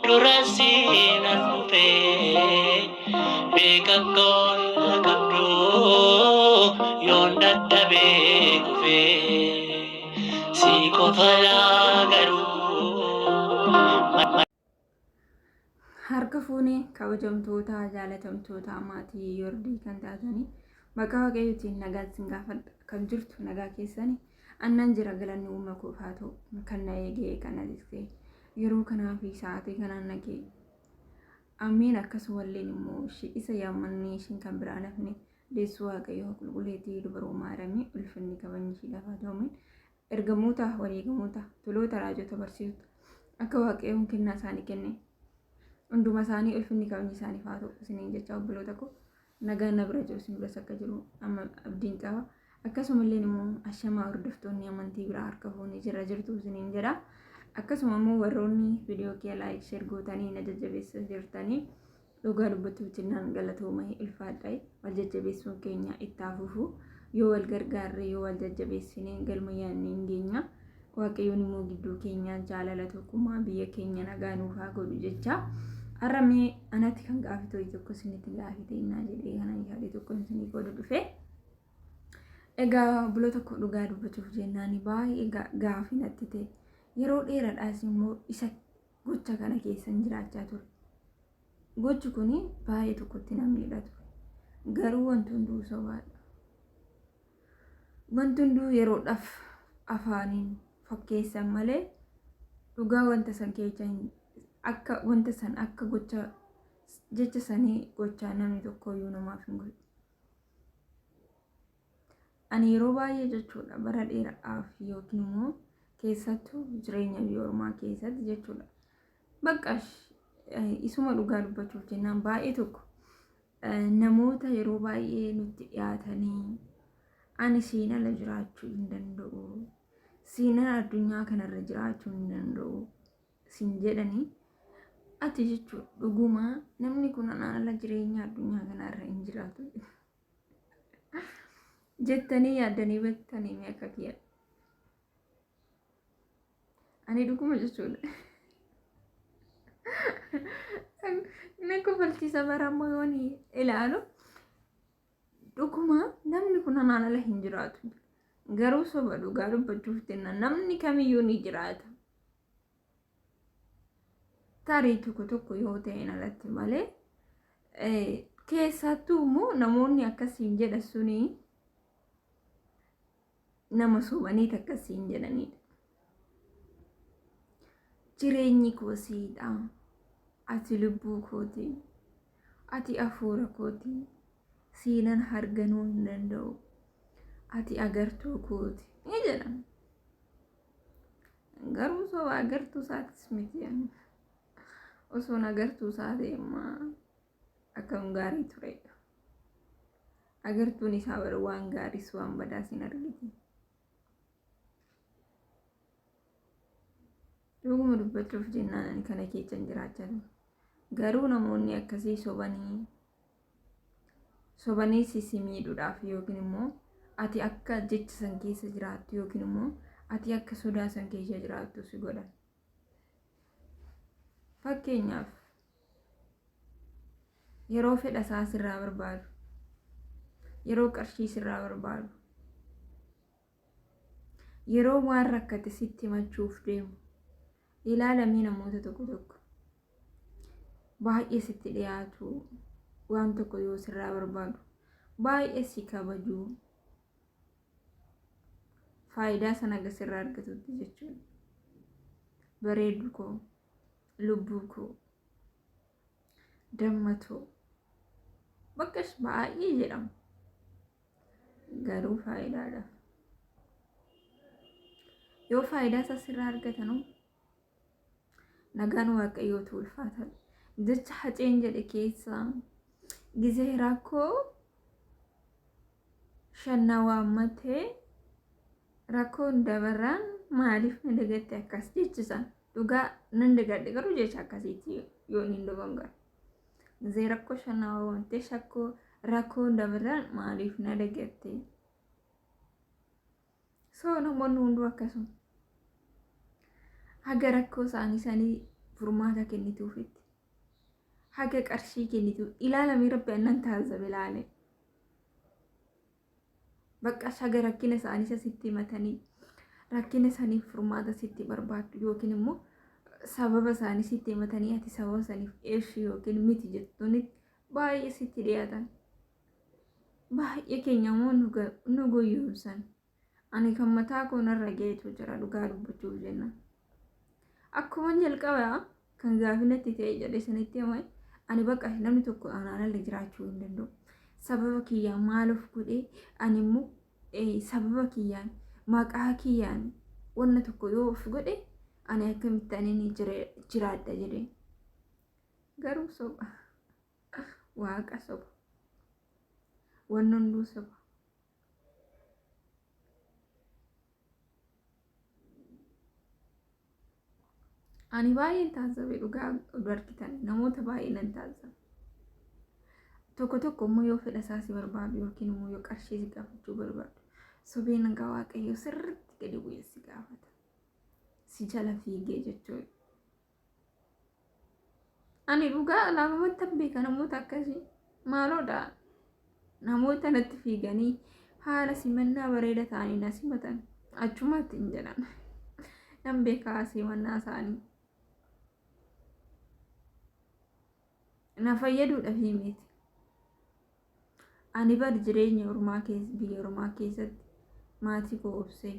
Durasiin dhufee beekakoon qabdu yoon dadhabee kufee si qofa garuu. Harka fuunee kabajamtoota jaalatamtoota maatii Yoordii kan taatanii maqaa waaqayyootiin nagaan sin gaafadha. Kan jirtu nagaa keessanii annan jira galanni uumaa koof haa ta'u kan na eegee kan na tiksee yeroo kanaa fi sa'aatii kanaan nagee ameen. Akkasumallee immoo isa yaamannee ishiin kan biraan hafne deessuu waaqayyoo qulqulleettii dubaroo maaramee ulfinni kabajni ishii lafaa ta'uun ergamoota wareegamoota toloota raajota barsiisota akka waaqayyoon kennaa isaanii kenne hunduma isaanii ulfinni kabajni isaaniif haa ta'u isiniin jecha obboloota koo nagaan na bira jiru isin biras akka jiru amma abdiin qaba. Akkasumallee immoo ashamaa hordoftoonni amantii biraa harka fuunee jirtu isiniin jedha. Akkasuma immoo warroonni viidiyoo kee laayik sheer gootanii na jajjabeessaa jirtanii dhugaa dubbachuuf jennaan galatoomee ulfaadhaa. Wal jajjabeessuun keenya itti fufu yoo wal gargaarre yoo wal jajjabeessinee galma yaadne hin geenya. Waaqayyoon immoo gidduu keenya jaalala tokkummaa biyya keenya nagaa nuuf haa godhu jecha har'amee anatti kan gaafii tokko isinitti gaafii naa jedhee kana yaadee tokko isinii godhu dhufe. Egaa bulo tokko dhugaa dubbachuuf jennaan baay'ee gaafii natti ta'e yeroo dheeraadhaas immoo isa gocha kana keessan jiraachaa ture. Gochi kun baay'ee tokkotti na miidha ture. Garuu wanti hunduu sobaadha. Wanti hunduu yeroodhaaf afaaniin fakkeessan malee dhugaa wanta san keessa akka wanta san akka gocha jecha sanii gochaa namni tokkoyyuu namaaf hin godhu. Ani yeroo baay'ee jechuudha bara dheeraadhaaf yookiin immoo keessattuu jireenya biyya ormaa keessatti jechuudha. Bakka isuma dhugaa dubbachuuf jennaan baay'ee tokko namoota yeroo baay'ee nutti dhiyaatanii ani siin ala jiraachuu hin danda'u, siin addunyaa kanarra jiraachuu hin danda'u siin jedhanii ati jechuudha dhuguma namni kun anaan ala jireenya addunyaa kanarra hin jiraatu jettanii yaaddanii beektanii mee akka kiyya. Ani dhuguma jechuudha inni kofalchiisa barammoo yoon ilaalu dhuguma namni kun anaan ala hin jiraatu. Garuu soba dhugaa dubbachuuf jennaan namni kamiyyuu ni jiraata. Tarii tokko yoo ta'een alatti malee keessattuu immoo namoonni akkasiin jedha suni nama sobanii akkasiin jedhanidha. Jireenyi koo siidha, ati lubbuu kooti, ati hafuura kooti, siinan harganuu hin danda'u, ati agartuu kooti ni jedhan. Garuu soba agartuu isaatis miti. Osoon agartuu isaa deemaa akkam gaarii ture. Agartuun isaa bara waan gaariis waan badaas hin argiti. Dhuguma dubbachuuf jennaan ani kana keessa hin jiraachaa ture. Garuu namoonni akkasii sobanii si miidhuudhaaf yookiin immoo ati akka jecha san keessa jiraattu yookiin immoo ati akka sodaa san keessa jiraattu si godhan. Fakkeenyaaf yeroo fedha isaa sirraa barbaadu, yeroo qarshii sirraa barbaadu, yeroo waan rakkate sitti himachuuf deemu ilaalamii namoota tokko baay'ee sitti dhiyaatu waan tokko yoo sirraa barbaadu baay'ee si kabaju faayidaa sana sirraa argatutti jechuudha. Bareedu koo, lubbuu koo, dammatoo bakka baay'ee jedhamu. Garuu faayidaadhaaf yoo faayidaa isaa sirraa argatanu nagaan waaqayyootu ulfaata. Jecha haceen jedhe keessa gizee rakkoo shanna waammatee rakkoon dabaraan maaliif na dagatte akkas jechisan dhugaa nan dagadhe garuu jecha akkasiitti yoon hin dogongar. Gizee rakkoo shanna waammatee shakkoo rakkoon dabaraan maaliif na dagatte. So namoonni hunduu akkasuma haga rakkoo isaanii furmaata kennituufitti haga qarshii kennitu ilaalamii rabbi annan taazzabe ilaale bakka shaga rakkina isaanii sitti himatanii rakkina isaaniif furmaata sitti barbaaddu yookiin immoo sababa isaanii sitti himatanii ati sababa isaaniif eeshi yookiin miti jettuun baay'ee sitti dhiyaatan baay'ee keenya immoo nu goyyomsan ani kan mataa koo narra ga'eetu jira dhugaa dubbachuuf jenna akkuma jalqabaa kan gaafinatti ta'e jedhe sanitti himee ani bakka namni tokko anaan ala jiraachuu hin danda'u sababa kiyyaan maal of godhee ani immoo sababa kiyyaan maqaa kiyyaan wanna tokko yoo of godhe ani akkamitti ani jiraadha jedhe garuu soba waaqa soba wanna hunduu soba ani baay'een taasifame dhugaa argitan namoota baay'een taasisan tokko tokko immoo yoo fedha isaa si barbaadu yookiin immoo yoo qarshii si gaafachuu barbaadu sobeen hanga waaqayyo sirriitti gadi bu'ee si gaafata si jala fiigee jechuudha. Ani dhugaa laafamatti beeka namoota akkasii maaloodha namoota natti fiiganii haala simannaa bareeda ta'anii na simatan achumatti hin jedhan nan beekaa simannaa isaanii. Na fayyaduudhaaf miti. Ani bar jireenya ormaa keessa biyya ormaa keessatti maatii koo obsee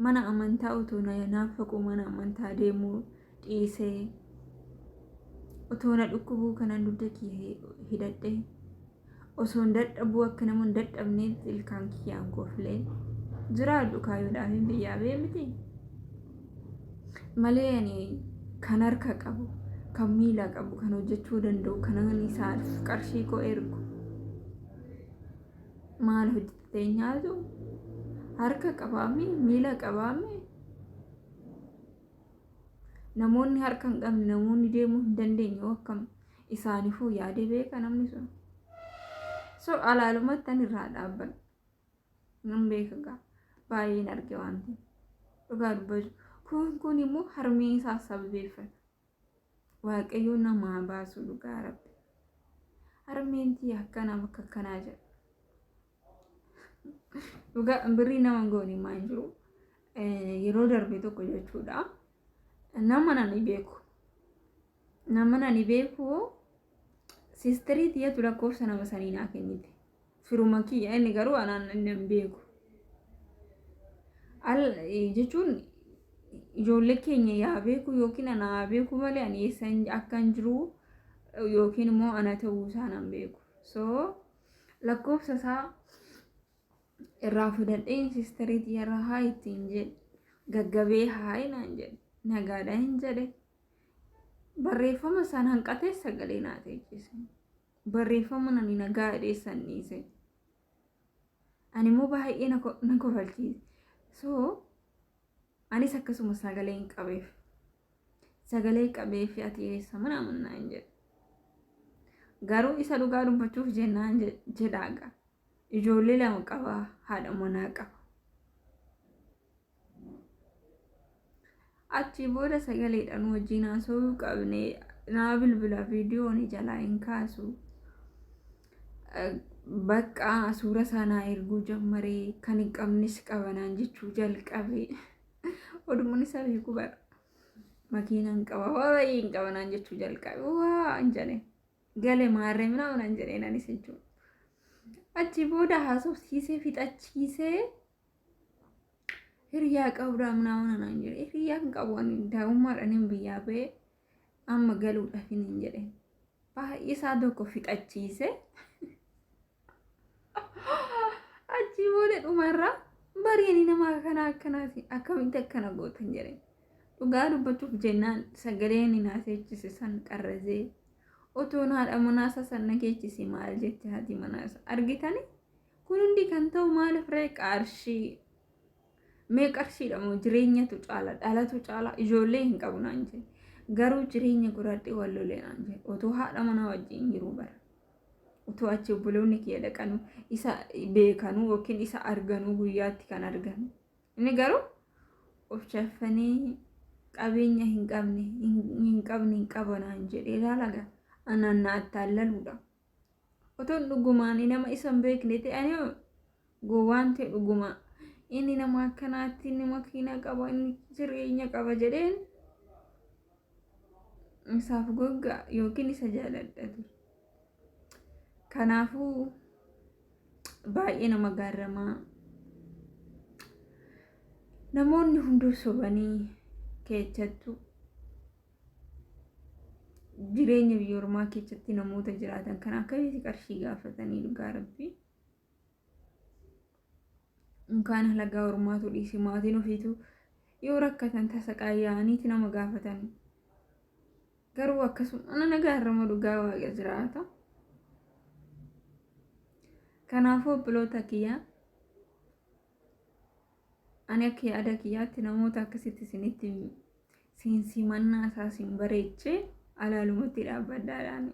mana amantaa utoo naafaquu mana amantaa deemuu dhiisee utoo na dhukkubuu kanan dugda kiyya hidhadhee osoo dadhabuu akka nama hin dadhabneetti ilkaan kiyyaan kooflee jiraadhu kaayyoodhaaf biyyaa bee miti malee ani kan harka qabu kan miila qabu kan hojjechuu danda'u kan isaaf qarshii koo ergu maal hojjetee nyaatu harka qabaame miila qabaame namoonni harka hin qabne namoonni deemuu hin dandeenye akkam isaaniifuu yaadee beeka namni sun so alaalumatti ani irraa dhaabbadha nan beeka gaa baay'een arge wanti dhugaa dubbatu kun immoo harmee isaa sababeeffata waaqayyo nama baasu dhugaa rabbi harmeentii akkana bakka kanaa jedha dhugaa birrii nama gooni maan jiru yeroo darbe tokko jechuudha nama nani beeku sisterii tiyatu lakkoofsa nama sanii naa kennite firuma kiyya inni garuu anaan hin beeku jechuun ijoollee keenya yaa beeku yookiin ana beeku malee ani eessan akkan jiru yookiin immoo ana ta'uu isaa nan beeku so lakkoofsa isaa irraa fudhadheen sisterii tiyarraa haa ittiin jedhe gaggabee haay naan jedhe nagaadha hin jedhe barreeffama isaan hanqatee sagalee naa teechise barreeffama nani nagaa dheessan dhiise ani immoo baay'ee na kofalchiise so anis akkasuma sagalee hin qabeef sagalee qabeef ati eessa mana amannaa hin jedhe garuu isa dhugaa dubbachuuf jennaan jedhaaga ijoollee lama qaba haadha manaa qaba achi booda sagaleedhaan wajjin haasa'uu qabne naa bilbila viidiyoon jalaa hin kaasu bakka suura sanaa erguu jammaree kan hin qabnes qabanaan jechuu jalqabe odumun isa beeku bara makiinaan qaba waa'ee hin qabanaan jechuu jalqabe waa hin jedhe galee maarree minaa hin jedheen anis jechuudha. Achi booda haasofsiisee fixachiisee hiriyaa qabdaa minaa naan jedhe hiriyaa hin qabu ani daa'ummaadhaan hin biyyaa ba'ee amma galuudhaaf hin jedhe baay'ee isaa tokko fixachiisee achi booda dhumarraa bari'anii nama akkanaati akkamitti akkana gootan jedhe dhugaa dubbachuuf jennaan sagaleen naaseechise san qarrazee otoon haadha manaasa sanna keechisi maal jette haati manaasa argitani kun hundi kan ta'u maaliif ree qarshii mee qarshiidha moo jireenyatu caala dhalatu caala ijoollee hin qabu naan jedhe garuu jireenya godhadhee wallolee naan jedhe otoo haadha manaa wajjin jiru bara otoo achi obboloonni kiyya dhaqanu isa beekanu yookiin isa arganu guyyaatti kan arganu inni garuu of shaffanii qabeenya hin qabne hin qabanaan jedhee ilaalaga anaan na attaallaluudha. Otoon dhugumaan nama isan beekne ta'anii gowwaan ta'e dhuguma inni nama akkanaatti inni makiina qaba inni jireenya qaba jedheen isaaf goggaa yookiin isa jaaladhatu. Kanaafuu baay'ee nama gaarramaa. Namoonni hunduu sobanii keessattuu jireenya biyya ormaa keessatti namoota jiraatan kan akkamitti qarshii gaafatanii dhugaa rabbii. Kan halagaa ormaatu dhiisi maatiin ofiitu yoo rakkatan tasa qaayyaaniiti nama gaafatan. Garuu akkasuma ana nagaarrama dhugaa waaqa jiraata. Kanaafuu obboloota kiyyaa ani akka yaada kiyyaatti namoota akkasitti isinitti simannaa isaa isin bareechee alaalumatti dhaabbadhaadhaan.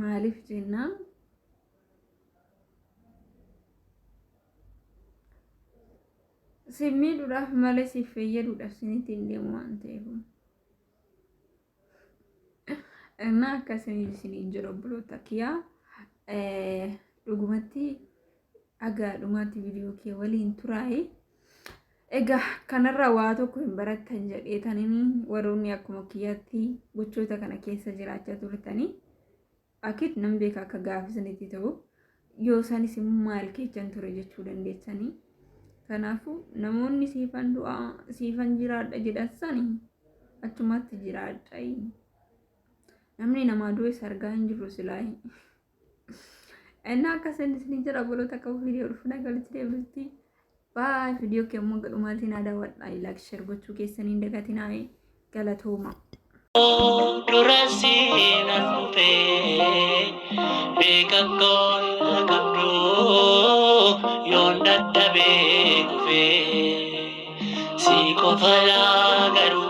Maaliif jennaan simmiidhuudhaaf malee siif fayyaduudhaaf isinitti hin deemu waan ta'eef. Innaa akkasii isiniin jiru obboloota kiyyaa dhugumatti dhumaatti viidiyoo kee waliin turaa'e. Egaa kanarraa waa tokko hin barattan jedheetanii warroonni akkuma kiyyaatti gochoota kana keessa jiraachaa turtanii akit nam beeka akka gaafisanitti ta'u yoo isaanis immoo maal keechan ture jechuu dandeessanii. Kanaafuu namoonni siifan jiraadha jedhansanii achumatti jiraadha. Namni namaa du'es argaa hin jirru silaayi. Innaa akkasiin isin jira obboloota akka viidiyoo dhufu nagalitti deebisti. Bye. Video ke mo gadumatiin aadaa wadhaa like share gochuu keessaniin dagatinaa galatooma. Durasiin asutee beekakoon qabdu yoon dadhabee kufee si qofa garuu.